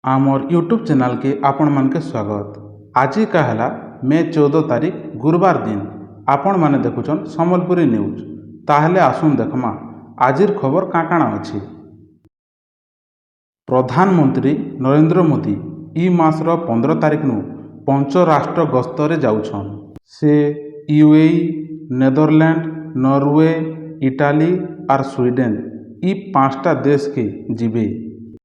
आमर YouTube channel के आपण मान के स्वागत। आज का है मे 14 तारीख गुरुवार दिन आपण माने देखुचन संबलपुरी न्यूज। ताहले आसुन देखमा आजिर खबर काँ काଣା अछि। प्रधानमंत्री नरेंद्र मोदी ई मासर 15 तारीख नु पंच राष्ट्र गस्तरे जाउछन। से यूएई, नेदरलैंड, नॉर्वे, इटाली और स्वीडेन ई 5टा देश के जिबे।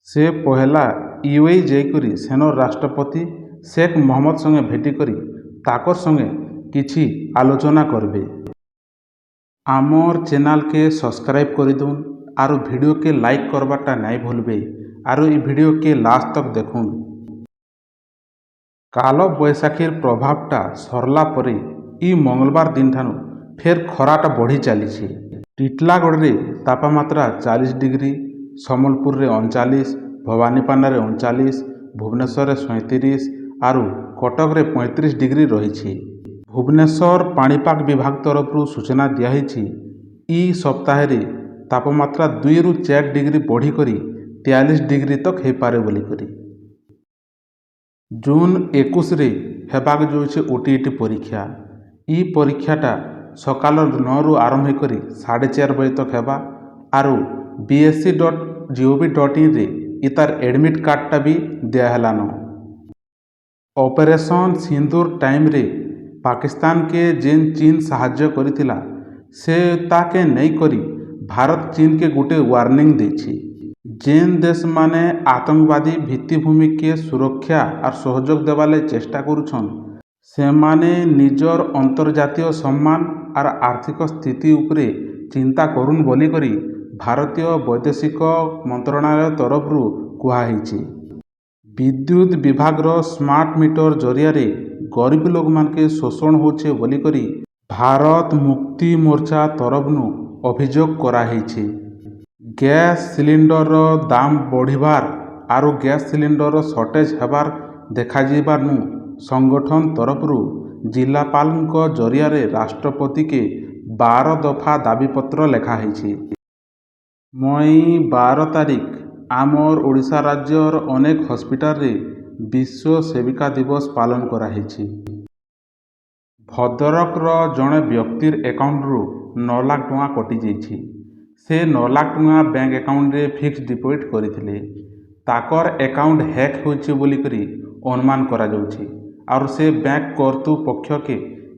से पहला यूएई जाइकरी सेनर राष्ट्रपति शेख मोहम्मद संगे भेटी करी ताकर संगे किछि आलोचना करबे। आमर चैनल के सब्सक्राइब कर दून और वीडियो के लाइक करवाटा नहीं भूलबे और ई वीडियो के लास्ट तक देखुन। काल बैशाखीर प्रभावटा सरला परे ई मंगलवार दिन ठानु फेर खराटा बढ़ी चली। टिटलागढ़ रे तापमात्रा 40 डिग्री, संबलपुर रे 39, भवानीपाटना रे 39, भुवनेश्वर रे 37 और कटक रे 35 डिग्री रही। भुवनेश्वर पाणीपाग विभाग तरफ सूचना दिखाई ई सप्ताह रे तापमात्रा 2 रु 4 डिग्री बढ़ी करी 43 डिग्री तक हो पारे बोली करी। जून 21 रे हेबाक जोइछे ओटीईटी परीक्षा। ई परीक्षाटा सकाल 9 रु आरंभ करी 4:30 बजे तक हेबा और bsc.gov.in रे इतार एडमिट कार्डटा भी दियाहेलान। ऑपरेशन सिंदूर टाइम रे पाकिस्तान के जेन चीन साहाय्य करिथिला से ताके नहीं करी भारत चीन के गोटे वार्निंग देछि। जेन देश माने आतंकवादी भित्तिभूमि के सुरक्षा और सहयोग देवाले चेष्टा करुछन से माने निजर अंतर्जातीय सम्मान और आर्थिक स्थिति उपरे चिंता करुन बोली करी भारतीय वैदेशिक मंत्रणालय तरफ कुहाइछि। विद्युत विभाग स्मार्ट मीटर जरिया रे गरीब लोग मान के शोषण होछे बोली करी भारत मुक्ति मोर्चा तरफ अभियोग कराइछि। गैस सिलिंडर दाम बढ़िबार और गैस सिलिंडर शॉर्टेज हेबार देखाजिबार संगठन तरफ जिलापाल जरिया रे राष्ट्रपति के 12 दफा दाबीपत्र लेखाइछि। मई 12 तारीख आमर ओडिशा राज्यर अनेक हॉस्पिटल रे विश्व सेविका दिवस पालन कराइछि। भद्रकर जड़े व्यक्तिर अकाउंट रु 9 लाख टଙ୍କା कटि जाइछि। से 9 लाख टଙ୍କା बैंक अकाउंट रे फिक्स डिपोजिट करथिले ताकर अकाउंट हैक होइछि बोली करी अनुमान करा जाउछि और से बैंक कर्तृपक्ष के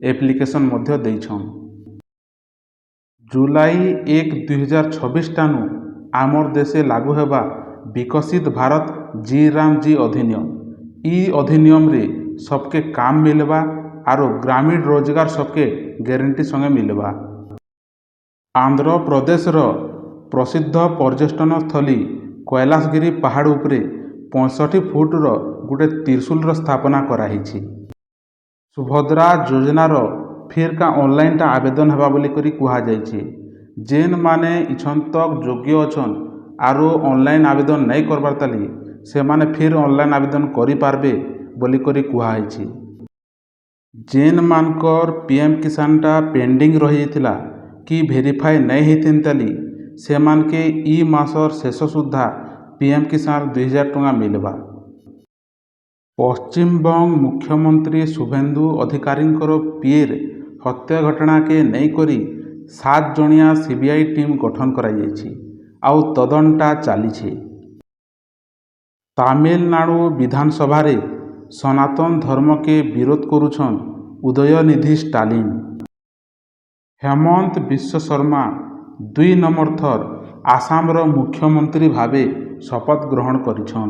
एप्लिकेशन मध्य देइछन। जुलाई 1, 2026 टानु आमर देशे लागू हेबा विकसित भारत जी राम जी अधिनियम। ई अधिनियम रे सबके काम मिलवा और ग्रामीण रोजगार सबके गारंटी संगे मिलवा। आंध्र प्रदेश प्रसिद्ध पर्यटन स्थली कैलाशगिरी पहाड़ उपरे 65 फुट गोटे त्रिशूल स्थापना कराइछि। सुभद्रा योजनार फिर का ऑनलाइन आवेदन हेबा बोली करी कुहा जाइछि। जेन माने इछन तक योग्य अछन और ऑनलाइन आवेदन नहीं करबार ताली से माने फिर ऑनलाइन आवेदन करि पारबे बोली करी कुहाइछि। जेन मानकर पीएम किसान टा पेंडिंग रही जाइथिला कि वेरीफाई नहीं हेतिन ताली से मान के ई मासर शेष सुधा पीएम किसान 2000 टଙ୍କା मिलवा। पश्चिमबंग मुख्यमंत्री शुभेंदु अधिकारींकर पीएर हत्या घटना के नहीं करी 7 जणिया सीबीआई टीम गठन कराइछि आउ तदंता चलीछि। तमिलनाडु विधानसभा रे सनातन धर्म के विरोध करुछन उदयनिधि स्टालिन। हेमंत बिश्व शर्मा 2 नंबर थर आसाम रो मुख्यमंत्री भावे शपथ ग्रहण करिछन।